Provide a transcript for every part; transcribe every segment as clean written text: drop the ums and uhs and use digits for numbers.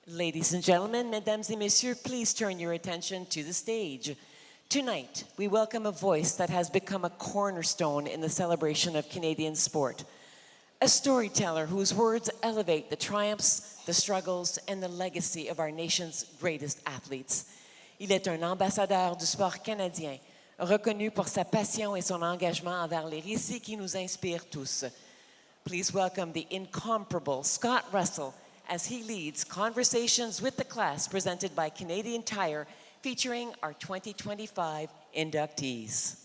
Ladies and gentlemen, mesdames et messieurs, please turn your attention to the stage. Tonight, we welcome a voice that has become a cornerstone in the celebration of Canadian sport. A storyteller whose words elevate the triumphs, the struggles, and the legacy of our nation's greatest athletes. Il est un ambassadeur du sport canadien, reconnu pour sa passion et son engagement envers les récits qui nous inspirent tous. Please welcome the incomparable Scott Russell as he leads Conversations with the Class presented by Canadian Tire, featuring our 2025 inductees.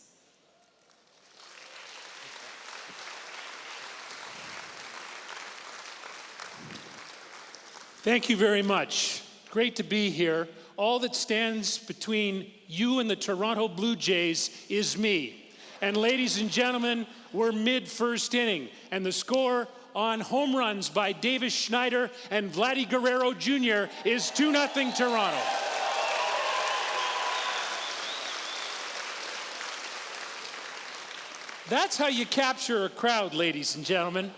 Thank you very much. Great to be here. All that stands between you and the Toronto Blue Jays is me. And ladies and gentlemen, we're mid-first inning, and the score on home runs by Davis Schneider and Vladdy Guerrero Jr. is 2-0 Toronto. That's how you capture a crowd, ladies and gentlemen.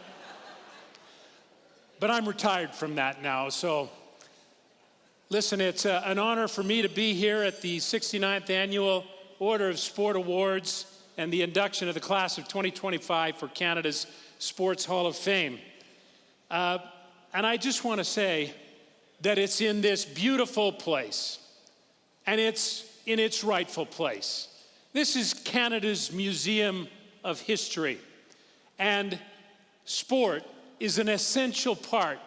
But I'm retired from that now, so listen, it's an honor for me to be here at the 69th Annual Order of Sport Awards and the induction of the class of 2025 for Canada's Sports Hall of Fame. And I just want to say that it's in this beautiful place, and it's in its rightful place. This is Canada's Museum of History, and sport is an essential part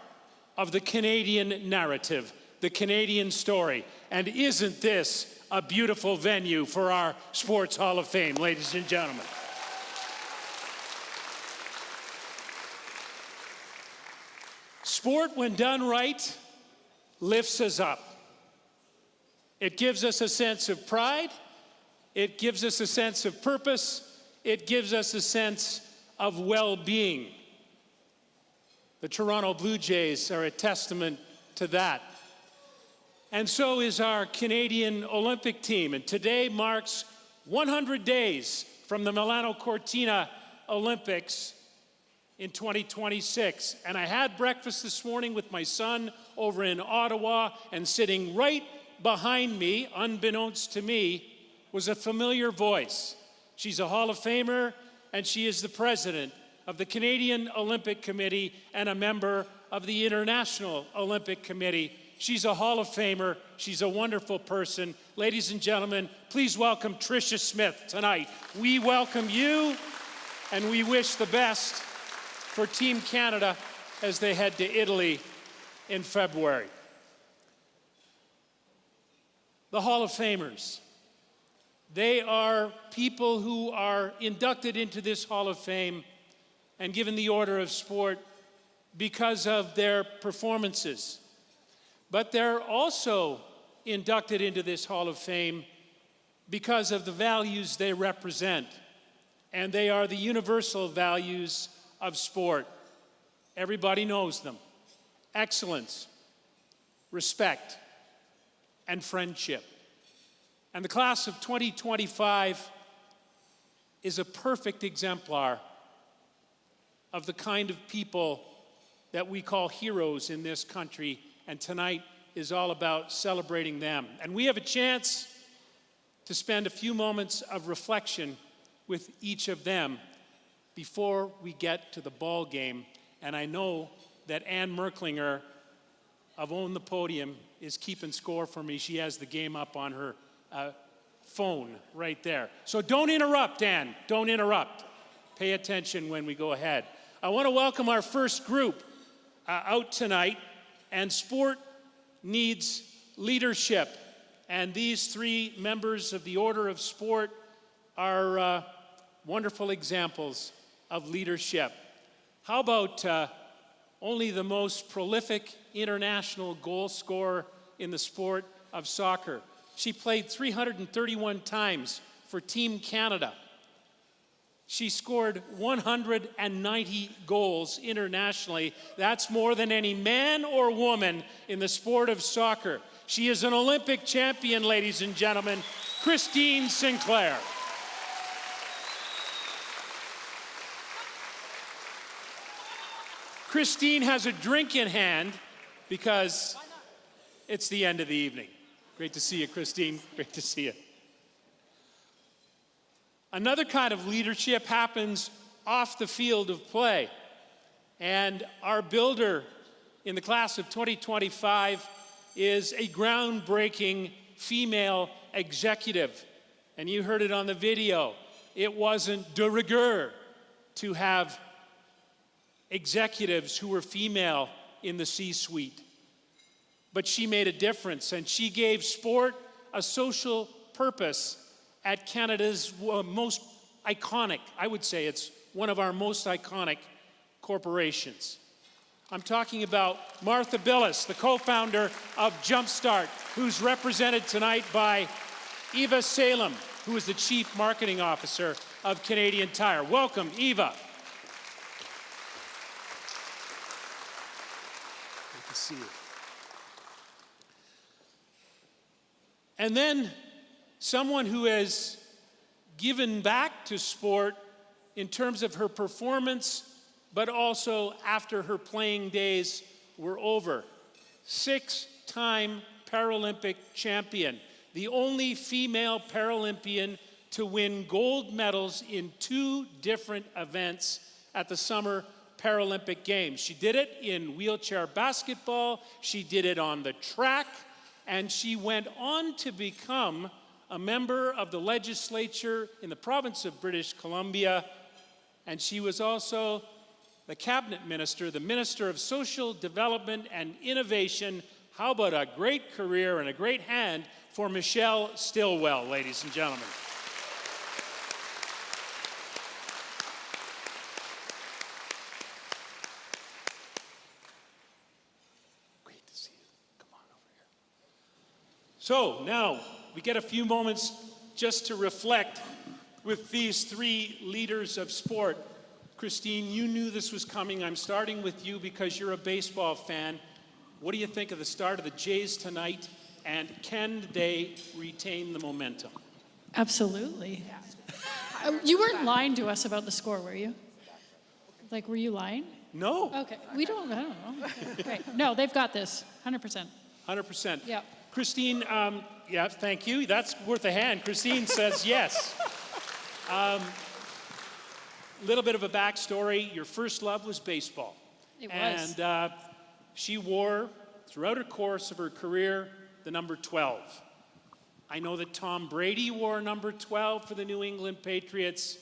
of the Canadian narrative, the Canadian story. And isn't this a beautiful venue for our Sports Hall of Fame, ladies and gentlemen? Sport, when done right, lifts us up. It gives us a sense of pride. It gives us a sense of purpose. It gives us a sense of well-being. The Toronto Blue Jays are a testament to that. And so is our Canadian Olympic team. And today marks 100 days from the Milano Cortina Olympics in 2026. And I had breakfast this morning with my son over in Ottawa, and sitting right behind me, unbeknownst to me, was a familiar voice. She's a Hall of Famer, and she is the president of the Canadian Olympic Committee and a member of the International Olympic Committee. She's a Hall of Famer. She's a wonderful person. Ladies and gentlemen, please welcome Tricia Smith tonight. We welcome you, and we wish the best for Team Canada as they head to Italy in February. The Hall of Famers. They are people who are inducted into this Hall of Fame and given the Order of Sport because of their performances. But they're also inducted into this Hall of Fame because of the values they represent. And they are the universal values of sport. Everybody knows them. Excellence, respect, and friendship. And the class of 2025 is a perfect exemplar of the kind of people that we call heroes in this country, and tonight is all about celebrating them. And we have a chance to spend a few moments of reflection with each of them before we get to the ball game. And I know that Ann Merklinger of Own the Podium is keeping score for me. She has the game up on her phone right there. So don't interrupt, Ann. Don't interrupt. Pay attention when we go ahead. I want to welcome our first group out tonight, and sport needs leadership. And these three members of the Order of Sport are wonderful examples of leadership. How about only the most prolific international goal scorer in the sport of soccer? She played 331 times for Team Canada. She scored 190 goals internationally. That's more than any man or woman in the sport of soccer. She is an Olympic champion, ladies and gentlemen, Christine Sinclair. Christine has a drink in hand because it's the end of the evening. Great to see you, Christine. Great to see you. Another kind of leadership happens off the field of play. And our builder in the class of 2025 is a groundbreaking female executive. And you heard it on the video. It wasn't de rigueur to have executives who were female in the C-suite. But she made a difference, and she gave sport a social purpose at Canada's most iconic, I would say it's one of our most iconic corporations. I'm talking about Martha Billes, the co-founder of Jumpstart, who's represented tonight by Eva Salem, who is the Chief Marketing Officer of Canadian Tire. Welcome, Eva. Good to see you. And then someone who has given back to sport in terms of her performance, but also after her playing days were over. 6-time Paralympic champion, the only female Paralympian to win gold medals in 2 different events at the Summer Paralympic Games. She did it in wheelchair basketball, she did it on the track, and she went on to become a member of the legislature in the province of British Columbia, and she was also the cabinet minister, the Minister of Social Development and Innovation. How about a great career and a great hand for Michelle Stilwell, ladies and gentlemen. Great to see you. Come on over here. So now we get a few moments just to reflect with these 3 leaders of sport. Christine, you knew this was coming. I'm starting with you because you're a baseball fan. What do you think of the start of the Jays tonight, and can they retain the momentum? Absolutely. You weren't lying to us about the score, were you? Like, were you lying? No. Okay. I don't know. Okay. Right. No, they've got this. 100%. 100%. Yeah. Christine, yeah, thank you. That's worth a hand. Christine says yes. Little bit of a backstory. Your first love was baseball. It was. And she wore, throughout her course of her career, the number 12. I know that Tom Brady wore number 12 for the New England Patriots,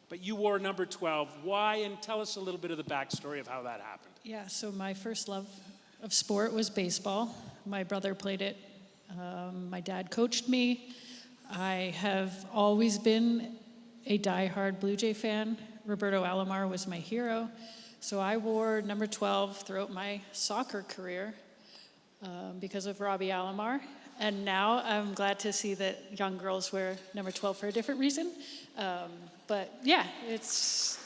but you wore number 12. Why? And tell us a little bit of the backstory of how that happened. Yeah, so my first love of sport was baseball. My brother played it. My dad coached me. I have always been a diehard Blue Jay fan. Roberto Alomar was my hero. So I wore number 12 throughout my soccer career because of Robbie Alomar. And now I'm glad to see that young girls wear number 12 for a different reason. But yeah, it's...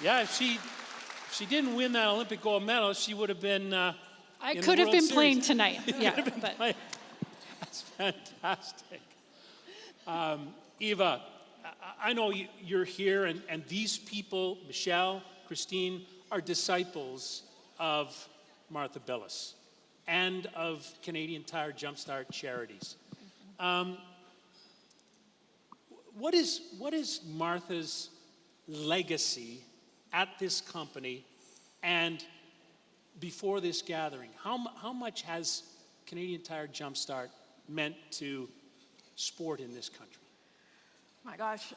Yeah, if she didn't win that Olympic gold medal, she would have been I could have been playing tonight. Yeah, but playing. That's fantastic. Eva, I know you're here, and these people, Michelle, Christine, are disciples of Martha Billes and of Canadian Tire Jumpstart Charities. What is Martha's legacy at this company and before this gathering? How much has Canadian Tire Jumpstart meant to sport in this country? My gosh,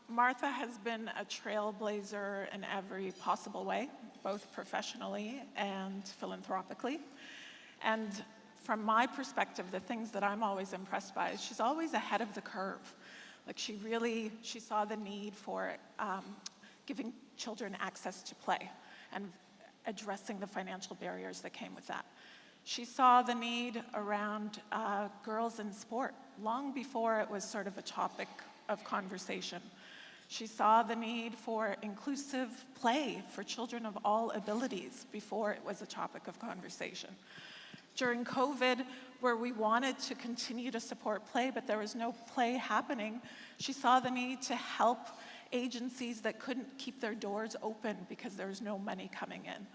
Martha has been a trailblazer in every possible way, both professionally and philanthropically. And from my perspective, the things that I'm always impressed by is she's always ahead of the curve. Like she saw the need for giving children access to play and addressing the financial barriers that came with that. She saw the need around girls in sport long before it was sort of a topic of conversation. She saw the need for inclusive play for children of all abilities before it was a topic of conversation. During COVID, where we wanted to continue to support play, but there was no play happening, she saw the need to help agencies that couldn't keep their doors open because there was no money coming in.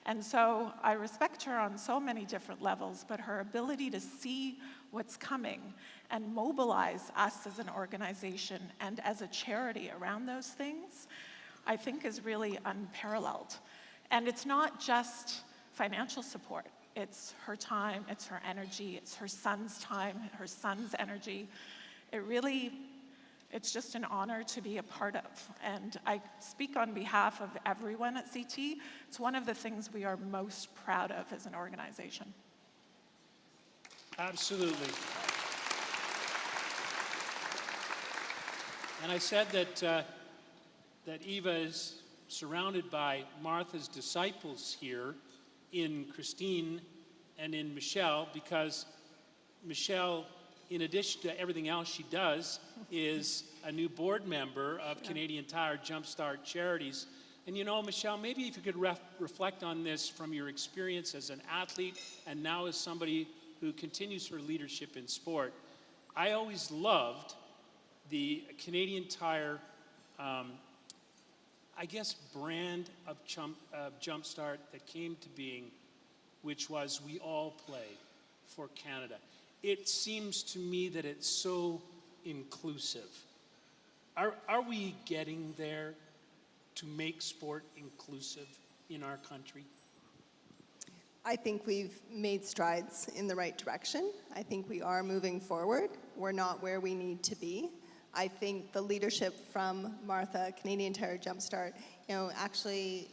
And so I respect her on so many different levels, but her ability to see what's coming and mobilize us as an organization and as a charity around those things, I think is really unparalleled. And it's not just financial support. It's her time, it's her energy, it's her son's time, her son's energy. It's just an honor to be a part of. And I speak on behalf of everyone at CT. It's one of the things we are most proud of as an organization. Absolutely. And I said that Eva is surrounded by Martha's disciples here in Christine and in Michelle, because Michelle, in addition to everything else she does, is a new board member of Canadian Tire Jumpstart Charities. And you know, Michelle, maybe if you could reflect on this from your experience as an athlete and now as somebody who continues her leadership in sport. I always loved the Canadian Tire, I guess, brand of Jumpstart that came to being, which was "We all play for Canada." It seems to me that it's so inclusive. Are we getting there to make sport inclusive in our country? I think we've made strides in the right direction. I think we are moving forward. We're not where we need to be. I think the leadership from Martha, Canadian Tire Jumpstart, actually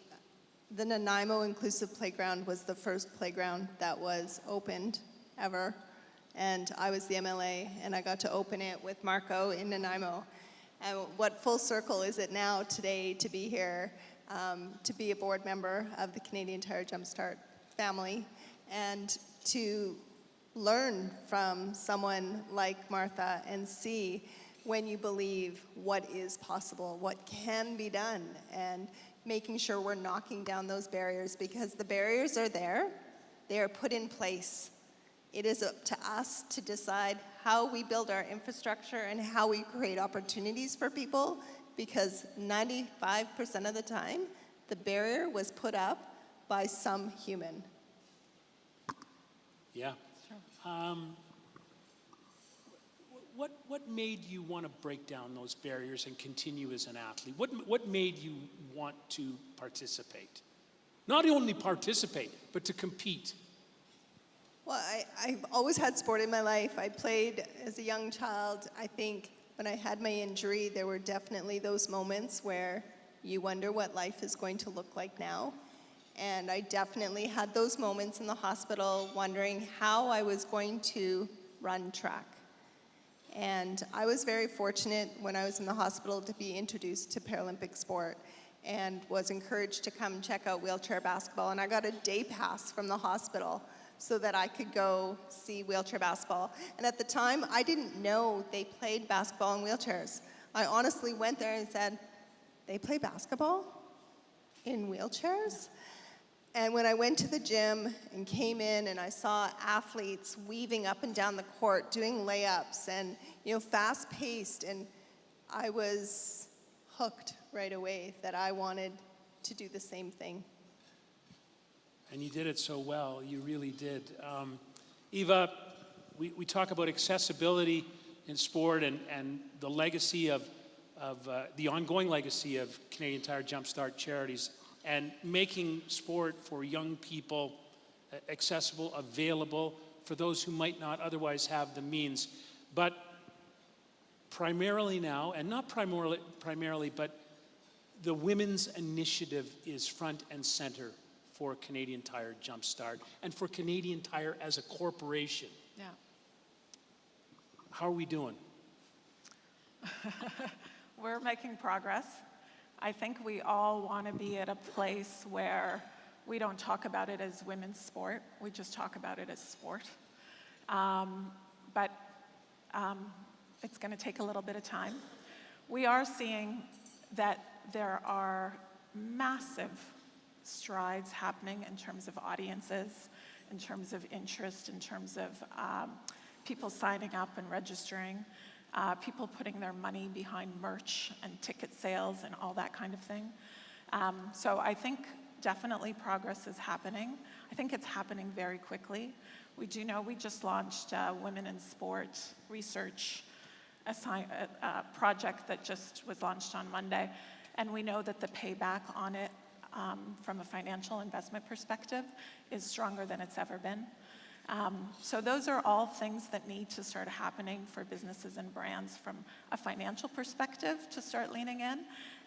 the Nanaimo Inclusive Playground was the first playground that was opened ever. And I was the MLA, and I got to open it with Marco in Nanaimo. And what full circle is it now today to be here, to be a board member of the Canadian Tire Jumpstart family, and to learn from someone like Martha and see when you believe what is possible, what can be done, and making sure we're knocking down those barriers, because the barriers are there, they are put in place. It is up to us to decide how we build our infrastructure and how we create opportunities for people, because 95% of the time, the barrier was put up by some human. Yeah. What made you want to break down those barriers and continue as an athlete? What made you want to participate? Not only participate, but to compete. Well, I've always had sport in my life. I played as a young child. I think when I had my injury, there were definitely those moments where you wonder what life is going to look like now. And I definitely had those moments in the hospital wondering how I was going to run track. And I was very fortunate when I was in the hospital to be introduced to Paralympic sport and was encouraged to come check out wheelchair basketball. And I got a day pass from the hospital so that I could go see wheelchair basketball. And at the time, I didn't know they played basketball in wheelchairs. I honestly went there and said, "They play basketball in wheelchairs?" And when I went to the gym and came in and I saw athletes weaving up and down the court, doing layups and, fast-paced, and I was hooked right away that I wanted to do the same thing. And you did it so well, you really did. Eva, we talk about accessibility in sport and the legacy of the ongoing legacy of Canadian Tire Jumpstart Charities and making sport for young people accessible, available for those who might not otherwise have the means. But primarily now, and not primarily, but the women's initiative is front and center for Canadian Tire Jumpstart and for Canadian Tire as a corporation. Yeah. How are we doing? We're making progress. I think we all want to be at a place where we don't talk about it as women's sport, we just talk about it as sport. But it's going to take a little bit of time. We are seeing that there are massive strides happening in terms of audiences, in terms of interest, in terms of people signing up and registering. People putting their money behind merch and ticket sales and all that kind of thing. So I think definitely progress is happening. I think it's happening very quickly. We do know we just launched a Women in Sport research project that just was launched on Monday, and we know that the payback on it from a financial investment perspective is stronger than it's ever been. So those are all things that need to start happening for businesses and brands from a financial perspective to start leaning in.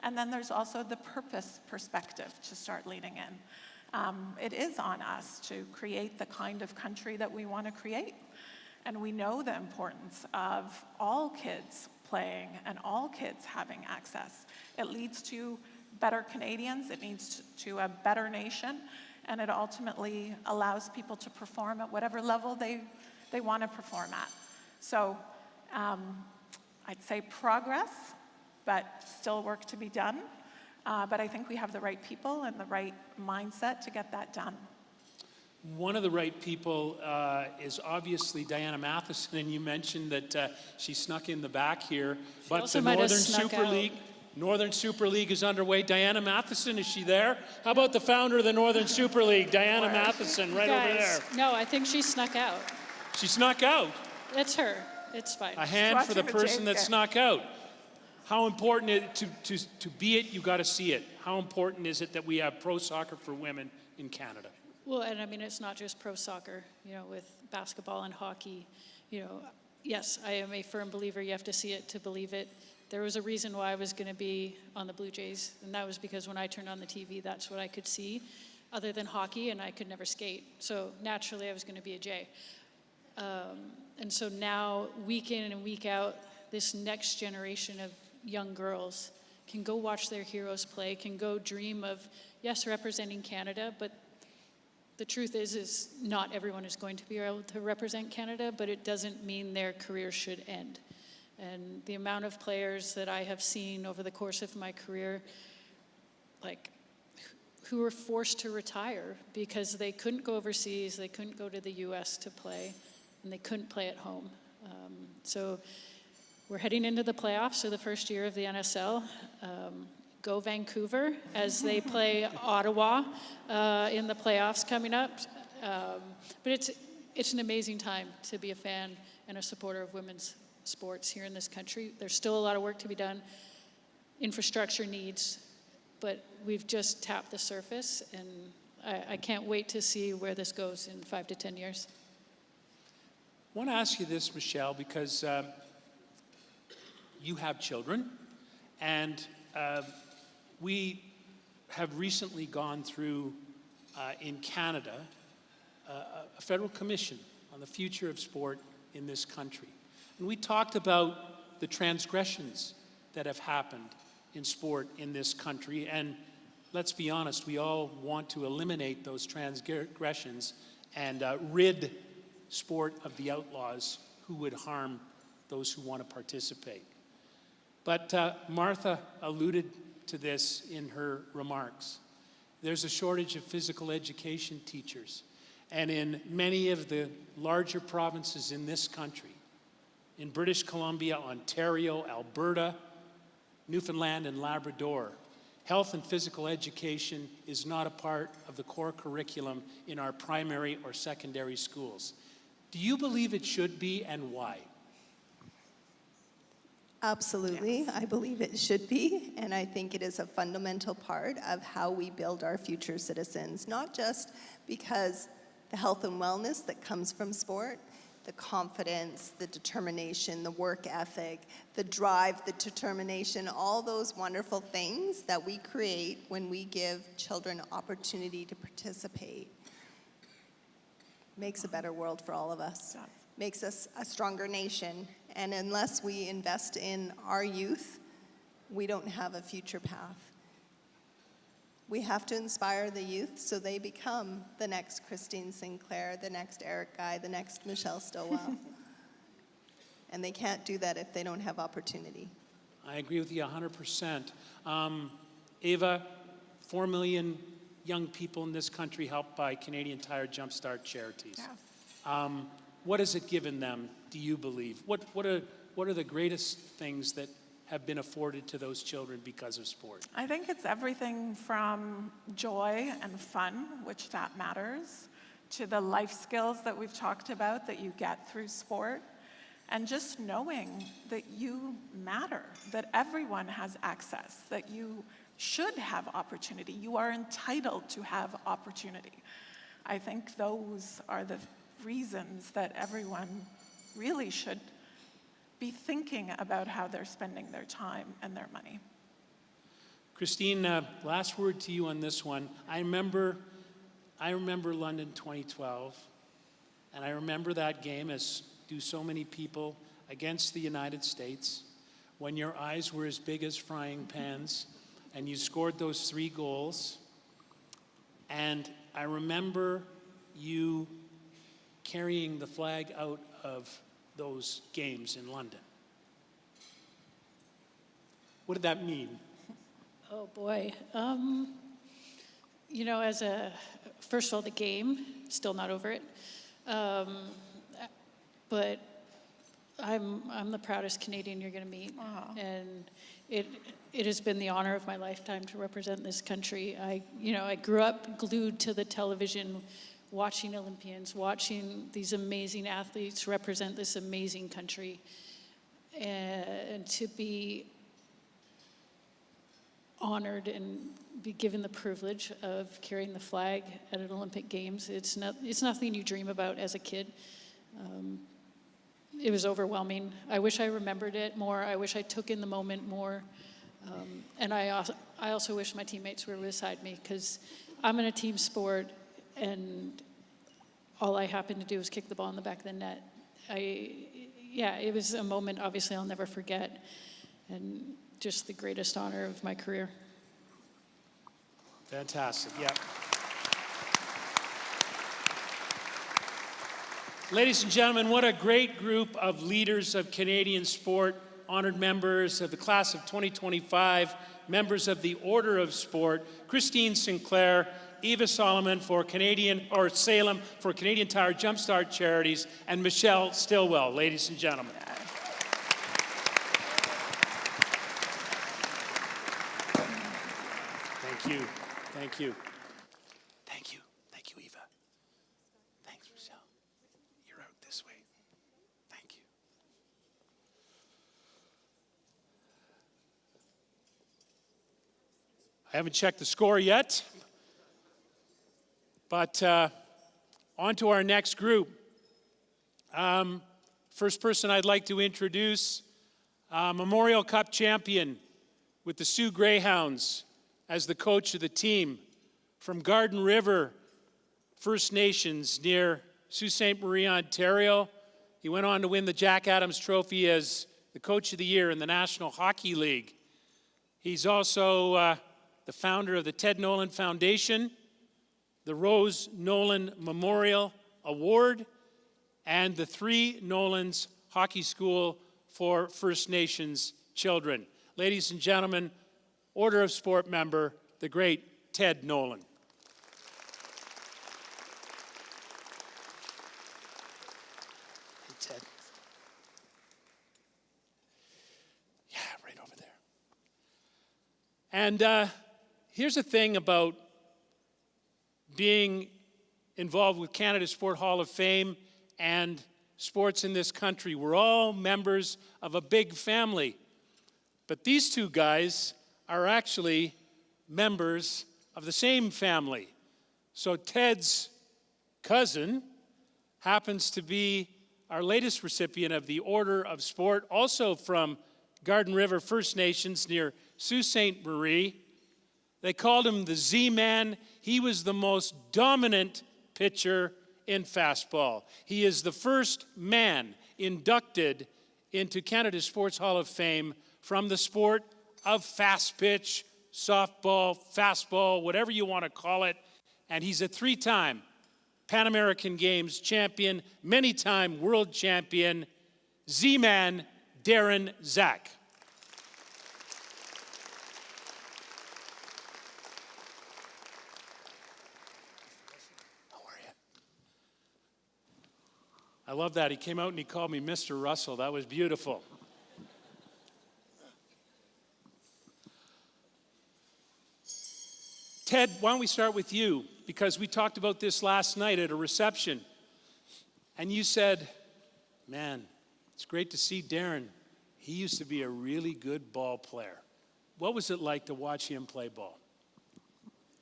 And then there's also the purpose perspective to start leaning in. It is on us to create the kind of country that we want to create. And we know the importance of all kids playing and all kids having access. It leads to better Canadians, it leads to a better nation, and it ultimately allows people to perform at whatever level they want to perform at. So I'd say progress, but still work to be done. But I think we have the right people and the right mindset to get that done. One of the right people is obviously Diana Matheson, and you mentioned that she snuck in the back here. But the Northern Super League is underway. Diana Matheson, is she there? How about the founder of the Northern Super League, Diana Matheson, right over there? No, I think she snuck out. She snuck out? It's her. It's fine. A hand for the person that snuck out. How important is it to be it, you got to see it. How important is it that we have pro soccer for women in Canada? Well, and I mean, it's not just pro soccer, with basketball and hockey. Yes, I am a firm believer you have to see it to believe it. There was a reason why I was going to be on the Blue Jays, and that was because when I turned on the TV, that's what I could see, other than hockey, and I could never skate. So naturally, I was going to be a Jay. And so now, week in and week out, this next generation of young girls can go watch their heroes play, can go dream of, yes, representing Canada, but the truth is not everyone is going to be able to represent Canada, but it doesn't mean their career should end. And the amount of players that I have seen over the course of my career, who were forced to retire because they couldn't go overseas, they couldn't go to the US to play, and they couldn't play at home. So we're heading into the playoffs for the first year of the NSL. Go Vancouver as they play Ottawa in the playoffs coming up. But it's an amazing time to be a fan and a supporter of women's sports here in this country. There's still a lot of work to be done. Infrastructure needs, but we've just tapped the surface, and I can't wait to see where this goes in 5 to 10 years. I want to ask you this, Michelle, because you have children, and we have recently gone through, in Canada, a federal commission on the future of sport in this country. And we talked about the transgressions that have happened in sport in this country. And let's be honest, we all want to eliminate those transgressions and rid sport of the outlaws who would harm those who want to participate. But Martha alluded to this in her remarks. There's a shortage of physical education teachers. And in many of the larger provinces in this country, in British Columbia, Ontario, Alberta, Newfoundland, and Labrador, health and physical education is not a part of the core curriculum in our primary or secondary schools. Do you believe it should be, and why? Absolutely. Yes. I believe it should be, and I think it is a fundamental part of how we build our future citizens, not just because the health and wellness that comes from sport, the confidence, the determination, the work ethic, the drive, the determination, all those wonderful things that we create when we give children opportunity to participate. Makes a better world for all of us. Makes us a stronger nation. And unless we invest in our youth, we don't have a future path. We have to inspire the youth so they become the next Christine Sinclair, the next Erik Guay, the next Michelle Stilwell. And they can't do that if they don't have opportunity. I agree with you 100%. Ava, 4 million young people in this country helped by Canadian Tire Jumpstart charities. Yeah. What has it given them, do you believe? What are the greatest things that have been afforded to those children because of sport? I think it's everything from joy and fun, which that matters, to the life skills that we've talked about that you get through sport, and just knowing that you matter, that everyone has access, that you should have opportunity. You are entitled to have opportunity. I think those are the reasons that everyone really should be thinking about how they're spending their time and their money. Christine, last word to you on this one. I remember London 2012, and I remember that game, as do so many people, against the United States, when your eyes were as big as frying pans, and you scored those 3 goals. And I remember you carrying the flag out of those games in London. What did that mean? Oh boy. You know, first of all, the game, still not over it. But I'm the proudest Canadian you're going to meet. And it has been the honor of my lifetime to represent this country. I grew up glued to the television, watching Olympians, watching these amazing athletes represent this amazing country. And to be honored and be given the privilege of carrying the flag at an Olympic Games, it's nothing you dream about as a kid. It was overwhelming. I wish I remembered it more. I wish I took in the moment more. And I also wish my teammates were beside me, because I'm in a team sport, and all I happened to do was kick the ball in the back of the net. It was a moment, obviously, I'll never forget, and just the greatest honor of my career. Fantastic, yeah. Ladies and gentlemen, what a great group of leaders of Canadian sport, honored members of the class of 2025, members of the Order of Sport, Christine Sinclair, Eva Solomon for Salem for Canadian Tire Jumpstart Charities, and Michelle Stilwell, ladies and gentlemen. Thank you. Thank you. Thank you. Thank you, Eva. Thanks, Michelle. You're out this way. Thank you. I haven't checked the score yet, but on to our next group. First person I'd like to introduce, Memorial Cup champion with the Sioux Greyhounds as the coach of the team, from Garden River First Nations near Sault Ste. Marie, Ontario. He went on to win the Jack Adams Trophy as the Coach of the Year in the National Hockey League. He's also the founder of the Ted Nolan Foundation, the Rose Nolan Memorial Award, and the 3 Nolans Hockey School for First Nations children. Ladies and gentlemen, Order of Sport member, the great Ted Nolan. Hey, Ted. Yeah, right over there. And here's the thing about being involved with Canada Sport Hall of Fame and sports in this country. We're all members of a big family. But these 2 guys are actually members of the same family. So Ted's cousin happens to be our latest recipient of the Order of Sport, also from Garden River First Nations near Sault Ste. Marie. They called him the Z-Man. He was the most dominant pitcher in fastball. He is the first man inducted into Canada Sports Hall of Fame from the sport of fast pitch, softball, fastball, whatever you want to call it. And he's a 3-time Pan American Games champion, many-time world champion, Z-Man Darren Zack. How are you? I love that. He came out and he called me Mr. Russell. That was beautiful. Ted, why don't we start with you? Because we talked about this last night at a reception. And you said, man, it's great to see Darren. He used to be a really good ball player. What was it like to watch him play ball?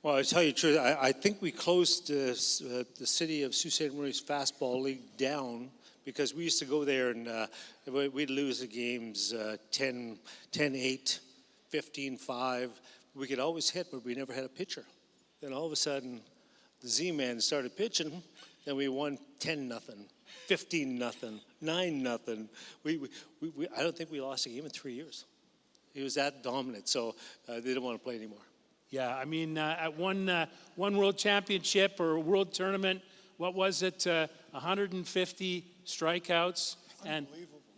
Well, I tell you the truth, I think we closed the city of Sault Ste. Marie's fastball league down because we used to go there and we'd lose the games 10-8, 15-5. We could always hit, but we never had a pitcher. Then all of a sudden, the Z-Man started pitching, then we won 10-0, 15-0, 9-0. I don't think we lost a game in 3 years. He was that dominant, so they didn't want to play anymore. Yeah, I mean, at one world championship or world tournament, what was it, 150 strikeouts? And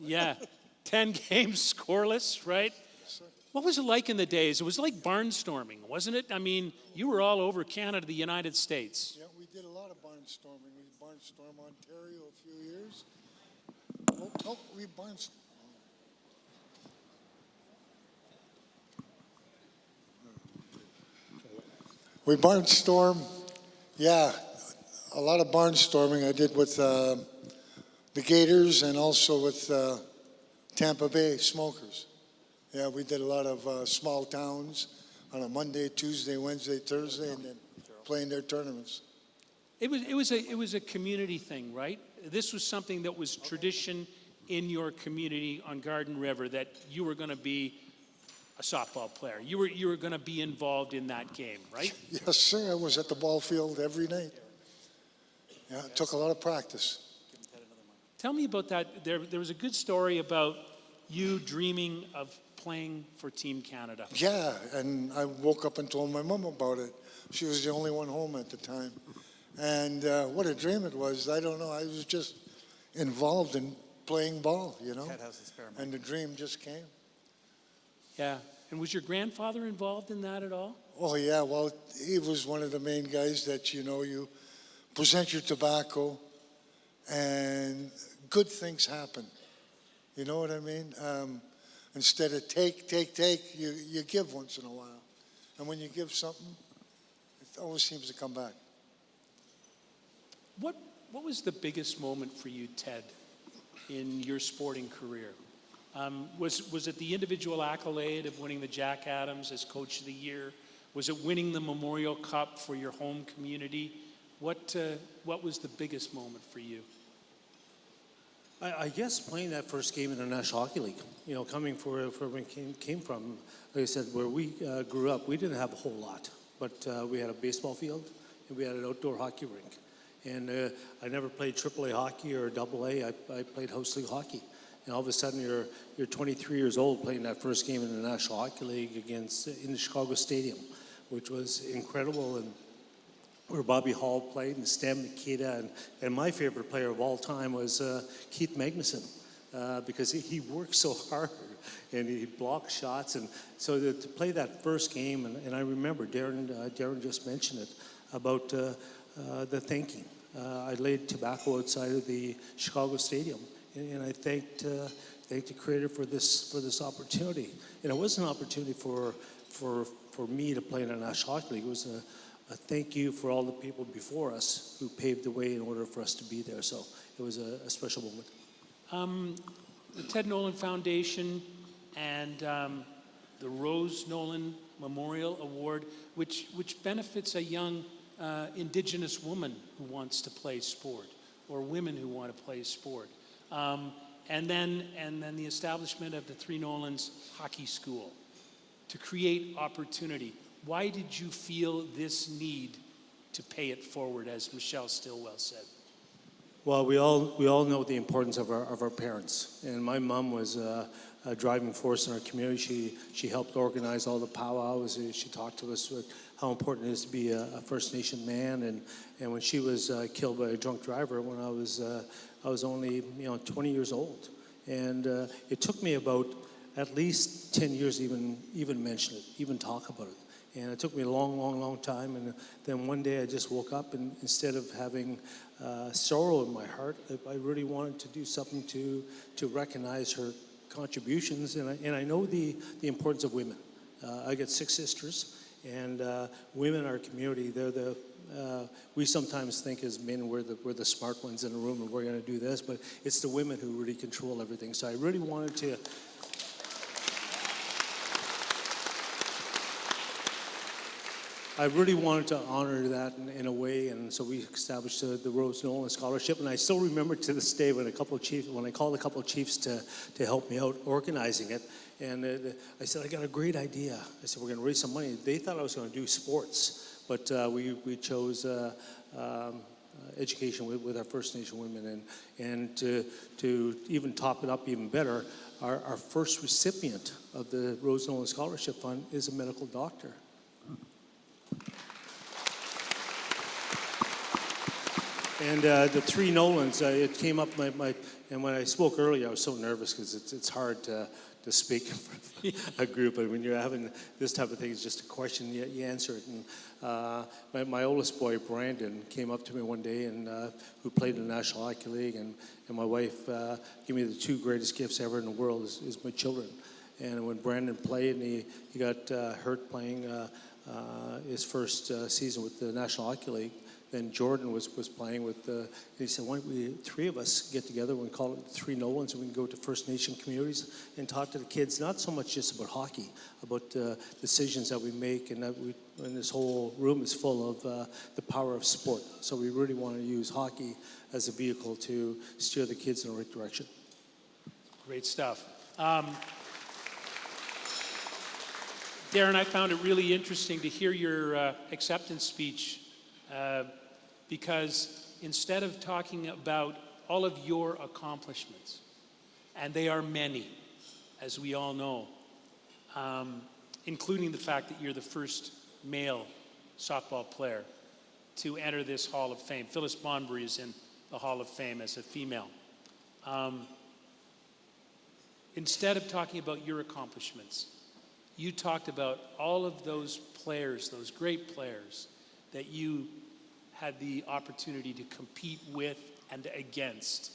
yeah, 10 games scoreless, right? What was it like in the days? It was like barnstorming, wasn't it? I mean, you were all over Canada, the United States. Yeah, we did a lot of barnstorming. We barnstormed Ontario a few years. We barnstormed. We barnstorm, yeah, a lot of barnstorming I did with the Gators and also with Tampa Bay Smokers. Yeah, we did a lot of small towns on a Monday, Tuesday, Wednesday, Thursday, and then playing their tournaments. It was a community thing, right? This was something that was tradition in your community on Garden River, that you were going to be a softball player. You were going to be involved in that game, right? Yes, sir. I was at the ball field every night. Yeah, it took a lot of practice. Tell me about that. There was a good story about you dreaming of playing for Team Canada. Yeah, and I woke up and told my mom about it. She was the only one home at the time. And what a dream it was. I don't know. I was just involved in playing ball, you know. And the dream just came. Yeah. And was your grandfather involved in that at all? Oh, yeah. Well, he was one of the main guys that, you know, you present your tobacco and good things happen. You know what I mean? Instead of take, you give once in a while. And when you give something, it always seems to come back. What was the biggest moment for you, Ted, in your sporting career? Was it the individual accolade of winning the Jack Adams as Coach of the Year? Was it winning the Memorial Cup for your home community? What was the biggest moment for you? I guess playing that first game in the National Hockey League, you know, coming for where we came from, like I said, where we grew up, we didn't have a whole lot, but we had a baseball field and we had an outdoor hockey rink. And I never played AAA hockey or AA. I played house league hockey. And all of a sudden, you're 23 years old playing that first game in the National Hockey League in the Chicago Stadium, which was incredible. And where Bobby Hall played and Stan Mikita, and my favorite player of all time was Keith Magnuson, because he worked so hard and he blocked shots. And so to play that first game, and I remember Darren just mentioned it about the thanking. I laid tobacco outside of the Chicago Stadium. And I thanked the creator for this opportunity. And it was an opportunity for me to play in a National Hockey League. It was a thank you for all the people before us who paved the way in order for us to be there. So it was a special moment. The Ted Nolan Foundation and the Rose Nolan Memorial Award, which benefits a young Indigenous woman who wants to play sport, or women who want to play sport. And then the establishment of the Three Nolans Hockey School to create opportunity. Why did you feel this need to pay it forward, as Michelle Stilwell said? Well, we all know the importance of our parents, and my mom was a driving force in our community. She helped organize all the powwows. She talked to us with how important it is to be a First Nation man, and when she was killed by a drunk driver when I was only 20 years old, and it took me about at least 10 years even mention it, even talk about it. And it took me a long time. And then one day I just woke up, and instead of having sorrow in my heart, I really wanted to do something to recognize her contributions. And I know the importance of women. I got 6 sisters, And women in our community, they're the, we sometimes think as men we're the smart ones in the room and we're going to do this, but it's the women who really control everything. So I really wanted to honor that in a way, and so we established the Nolan Scholarship. And I still remember to this day when I called a couple of chiefs to help me out organizing it, and I said, I got a great idea. I said, we're going to raise some money. They thought I was going to do sports, but we chose education with our First Nation women, and to even top it up even better, our first recipient of the Rose Nolan Scholarship Fund is a medical doctor. And the three Nolans, it came up, and when I spoke earlier, I was so nervous because it's hard to speak in front of a group, but when you're having this type of thing, it's just a question, you answer it. And my oldest boy, Brandon, came up to me one day, and who played in the National Hockey League, and my wife gave me the two greatest gifts ever in the world is my children. And when Brandon played, and he got hurt playing his first season with the National Hockey League, then Jordan was playing with he said, why don't we, three of us, get together, we can call it the Three Nolans, and we can go to First Nation communities and talk to the kids, not so much just about hockey, about decisions that we make, and and this whole room is full of the power of sport. So we really want to use hockey as a vehicle to steer the kids in the right direction. Great stuff. Darren, I found it really interesting to hear your acceptance speech, because instead of talking about all of your accomplishments, and they are many, as we all know, including the fact that you're the first male softball player to enter this Hall of Fame. Phyllis Bonbury is in the Hall of Fame as a female. Instead of talking about your accomplishments, you talked about all of those players, those great players, that you had the opportunity to compete with and against.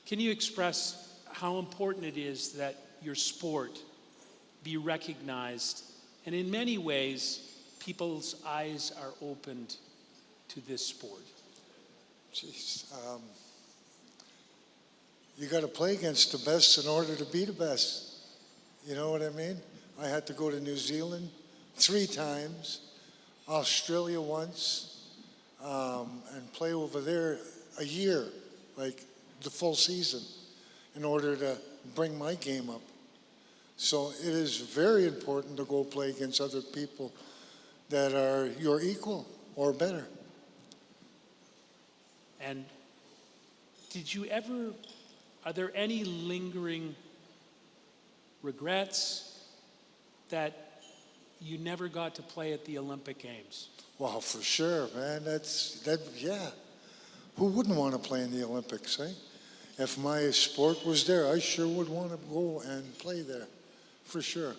Can you express how important it is that your sport be recognized, and in many ways, people's eyes are opened to this sport? Jeez. You got to play against the best in order to be the best. You know what I mean? I had to go to New Zealand 3 times, Australia once, and play over there a year, like the full season, in order to bring my game up. So it is very important to go play against other people that are your equal or better. And are there any lingering regrets that you never got to play at the Olympic Games? Well, for sure, man. Yeah. Who wouldn't want to play in the Olympics, eh? If my sport was there, I sure would want to go and play there, for sure.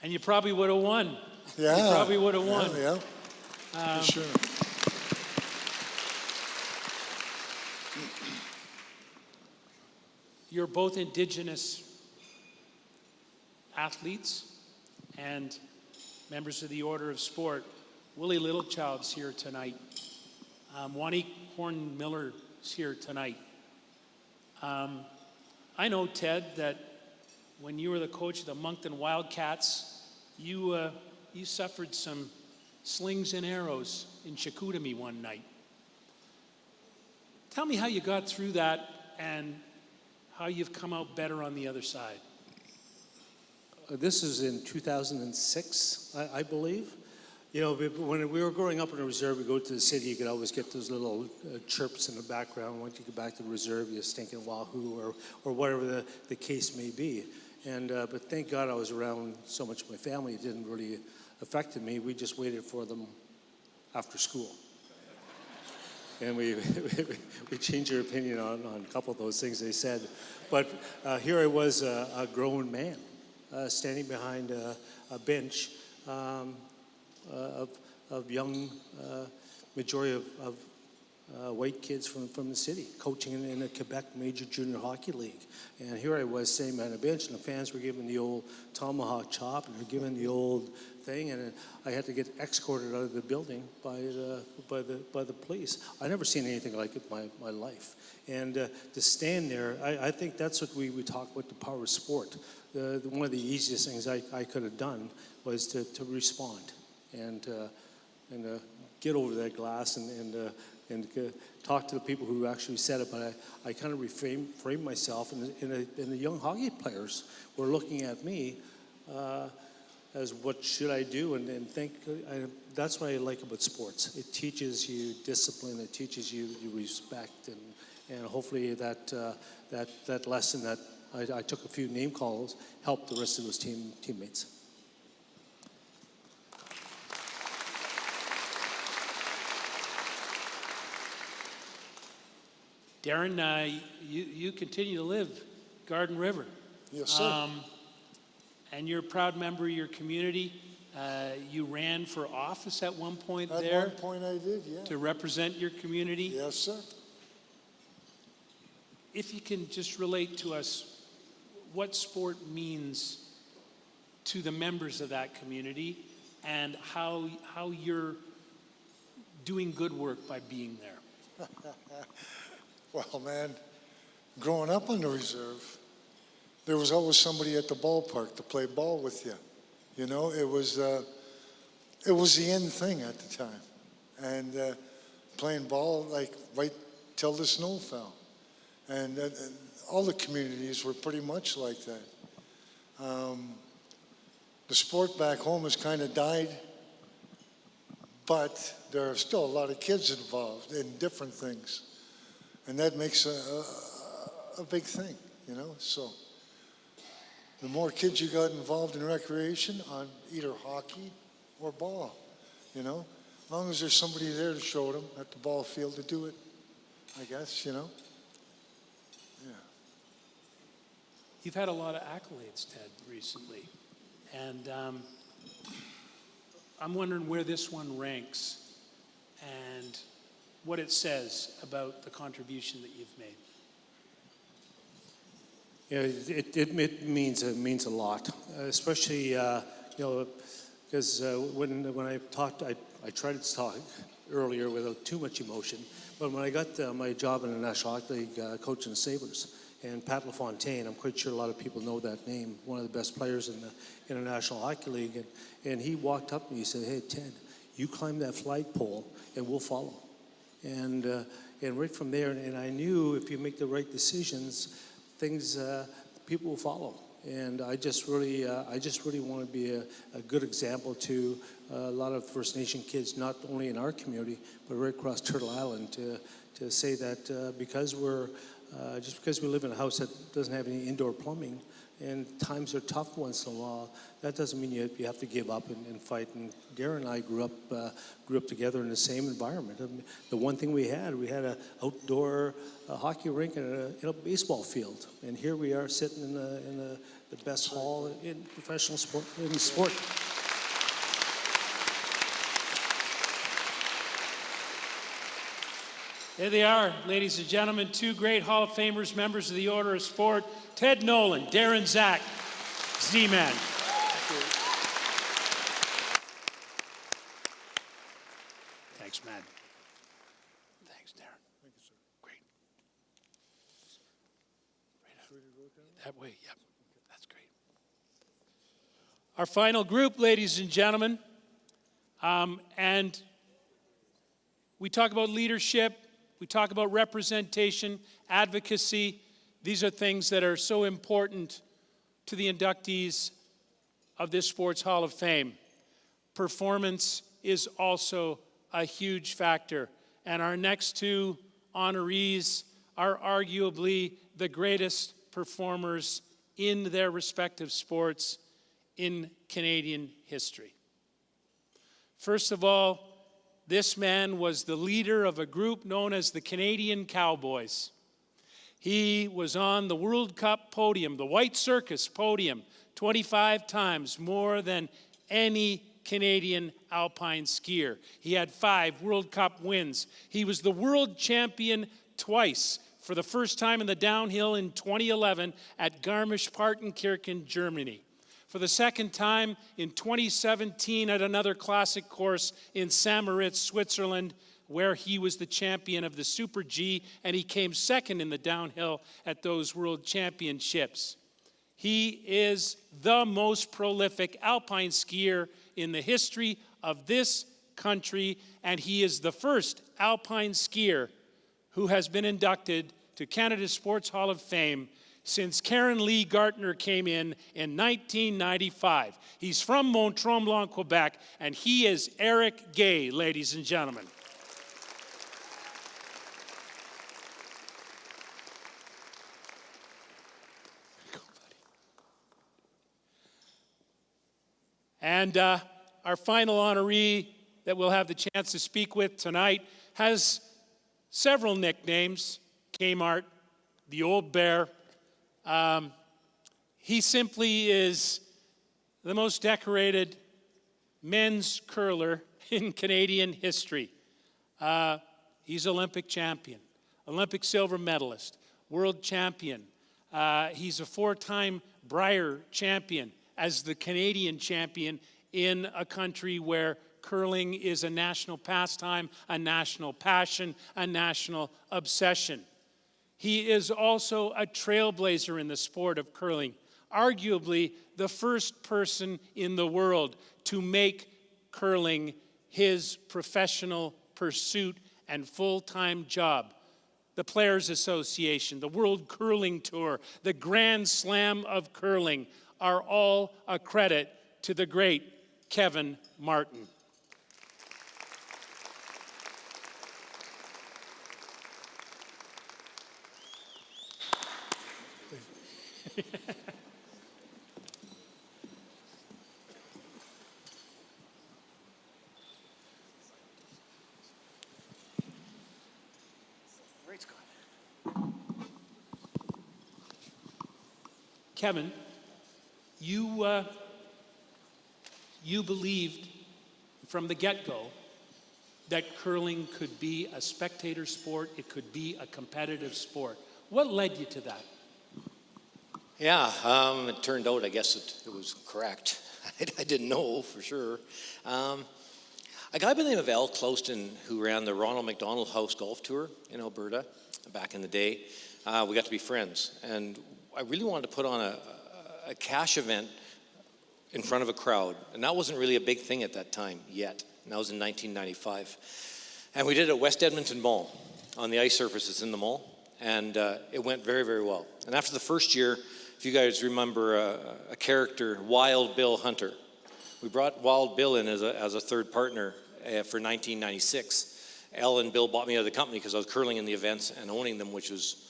And you probably would have won. Yeah. You probably would have won. Yeah, for sure. You're both Indigenous athletes and members of the Order of Sport. Willie Littlechild's here tonight. Wanique Horn-Miller's here tonight. I know, Ted, that when you were the coach of the Moncton Wildcats, you suffered some slings and arrows in Chicoutimi one night. Tell me how you got through that and how you've come out better on the other side. This is in 2006, I believe. You know, when we were growing up in the reserve, we go to the city, you could always get those little chirps in the background. Once you get back to the reserve, you're stinking wahoo or whatever the case may be. And but thank God I was around so much of my family. It didn't really affect me. We just waited for them after school. And we changed our opinion on a couple of those things they said. But here I was, a grown man, standing behind a bench of young, majority of white kids from the city, coaching in a Quebec Major Junior Hockey League. And here I was sitting on a bench, and the fans were giving the old tomahawk chop, and they're giving the old thing, and I had to get escorted out of the building by the police. I never seen anything like it in my life. And to stand there, I think that's what we talk about, the power of sport. One of the easiest things I could have done was to respond and get over that glass and talk to the people who actually said it. But I kind of framed myself, and the young hockey players were looking at me as what should I do, and think that's what I like about sports. It teaches you discipline, it teaches you respect, and hopefully that lesson that I took a few name calls helped the rest of those teammates. Darren, you continue to live Garden River. Yes, sir. And you're a proud member of your community. You ran for office at one point there. At one point I did, yeah. To represent your community. Yes, sir. If you can just relate to us what sport means to the members of that community and how you're doing good work by being there. Well, man, growing up on the reserve, there was always somebody at the ballpark to play ball with you. You know, it was the in thing at the time. And playing ball, like, right till the snow fell. And all the communities were pretty much like that. The sport back home has kind of died, but there are still a lot of kids involved in different things. And that makes a big thing, you know? So the more kids you got involved in recreation on either hockey or ball, you know? As long as there's somebody there to show them at the ball field to do it, I guess, you know? Yeah. You've had a lot of accolades, Ted, recently. And I'm wondering where this one ranks and what it says about the contribution that you've made. Yeah, it means a lot, especially because when I talked, I tried to talk earlier without too much emotion. But when I got my job in the National Hockey League, coaching the Sabres, and Pat LaFontaine, I'm quite sure a lot of people know that name, one of the best players in the National Hockey League, and he walked up to me and he said, "Hey, Ted, you climb that flagpole and we'll follow." And right from there, and I knew if you make the right decisions, things people will follow. And I just really want to be a good example to a lot of First Nation kids, not only in our community but right across Turtle Island, to say that because we live in a house that doesn't have any indoor plumbing, and times are tough once in a while, that doesn't mean you have to give up and fight. And Darren and I grew up together in the same environment. I mean, the one thing we had an outdoor hockey rink and a baseball field. And here we are sitting in the best hall in professional sport. There they are, ladies and gentlemen, two great Hall of Famers, members of the Order of Sport, Ted Nolan, Darren Zack, Z-Man. Thanks, man. Thanks, Darren. Thank you, sir. Great. That way, yep. That's great. Our final group, ladies and gentlemen, and we talk about leadership. We talk about representation, advocacy. These are things that are so important to the inductees of this Sports Hall of Fame. Performance is also a huge factor. And our next two honorees are arguably the greatest performers in their respective sports in Canadian history. First of all, this man was the leader of a group known as the Canadian Cowboys. He was on the World Cup podium, the White Circus podium, 25 times, more than any Canadian alpine skier. He had 5 World Cup wins. He was the world champion twice, for the first time in the downhill in 2011 at Garmisch-Partenkirchen, Germany. For the second time in 2017 at another classic course in St. Switzerland, where he was the champion of the Super G, and he came second in the downhill at those World Championships. He is the most prolific alpine skier in the history of this country, and he is the first alpine skier who has been inducted to Canada's Sports Hall of Fame since Karen Lee Gartner came in 1995. He's from Mont-Tremblant, Quebec, and he is Erik Guay, ladies and gentlemen. And our final honoree that we'll have the chance to speak with tonight has several nicknames. Kmart, the Old Bear. He simply is the most decorated men's curler in Canadian history. He's Olympic champion, Olympic silver medalist, world champion. He's a 4-time Brier champion as the Canadian champion in a country where curling is a national pastime, a national passion, a national obsession. He is also a trailblazer in the sport of curling, arguably the first person in the world to make curling his professional pursuit and full-time job. The Players Association, the World Curling Tour, the Grand Slam of Curling are all a credit to the great Kevin Martin. Kevin, you believed from the get-go that curling could be a spectator sport, it could be a competitive sport. What led you to that? Yeah, it turned out, I guess it was correct. I didn't know for sure. A guy by the name of Al Clouston, who ran the Ronald McDonald House Golf Tour in Alberta back in the day, we got to be friends. And I really wanted to put on a cash event in front of a crowd. And that wasn't really a big thing at that time yet. And that was in 1995. And we did it at West Edmonton Mall on the ice surfaces in the mall. And it went very, very well. And after the first year, if you guys remember a character, Wild Bill Hunter, we brought Wild Bill in as a third partner for 1996. Al and Bill bought me out of the company because I was curling in the events and owning them, which was